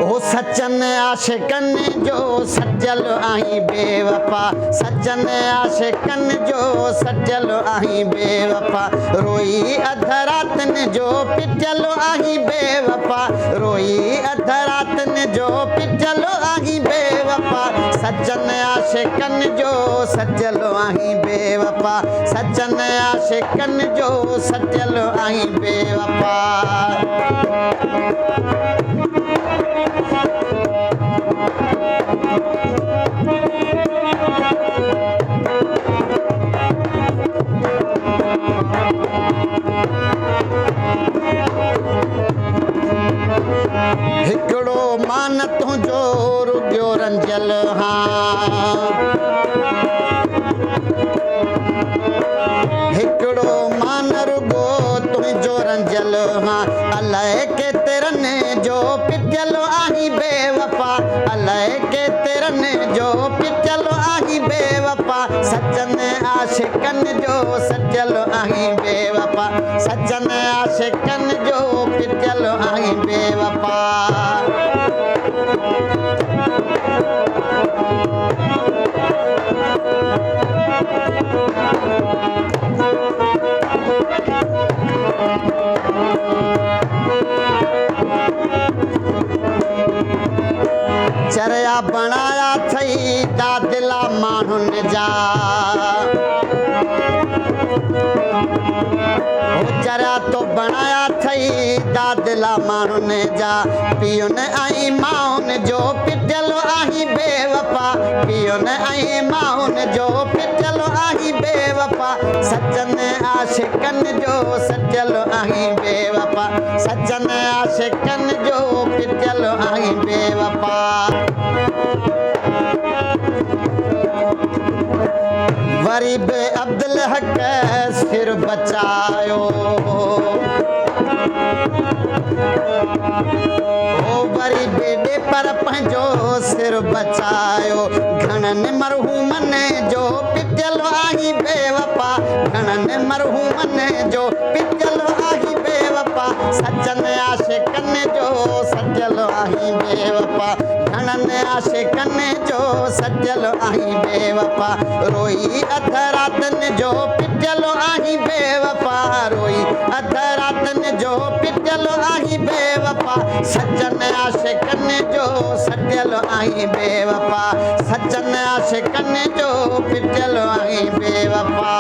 ओ सच्चन आशिकन जो सजल आहीं बेवफा, सच्चन आशिकन जो सजल आहीं बेवफा, रोई अध रातन जो पिटल आहीं बेवफा, रोई अध रातन जो पिटल आहीं बेवफा, सच्चन आशिकन जो सजल आहीं बेवफा, सच्चन आशिकन जो सजल आहीं बेवफा। हिकिड़ो मान तुंहिंजो रुॻियो रंजल हाँ, हिकिड़ो मान रुॻो तुंहिंजो रंजल हाँ, अलाए केतिरनि जो पिटल आहीं बेवफा, अलाए केतिरनि जो पिटल आहीं बेवफा, सच्चन आशिकन जो सजल आहीं बेवफा, सच्चन आशिकन जो पिटल आहीं बेवफा। चरिया बनाया थई दादिला माण्हुनि जा, चरिया तो बनाया थई दादिला माण्हुनि जा, पीउनि ऐं माउनि जो पिटल आहीं बेवफा, पीउनि ऐं माउनि जो पिटल आहीं बेवफा, सच्चन आशिकन जो सजल आहीं बेवफा, सच्चन आशिकन जो पिटल आहीं बेवफा। वरी बे अब्दुल हक सिर बचायो, ओ वरी बेॾे पर पंहिंजो सिर बचायो, घणनि मरहूमनि जो पिटल आहीं बेवफा, घणनि मरहूमनि जो पिटल आहीं बेवफा, सच्चन आशिकन जो सजल आहीं बेवफा, घणनि आशिकन जो सजल आहीं बेवफा, रोई अध रातन जो पिटल आहीं बेवफा, रोई अध रातन जो पिटल आहीं बेवफा, सच्चन आशिकन जो सजल आहीं बेवफा, सच्चन आशिकन जो पिटल आहीं बेवफा।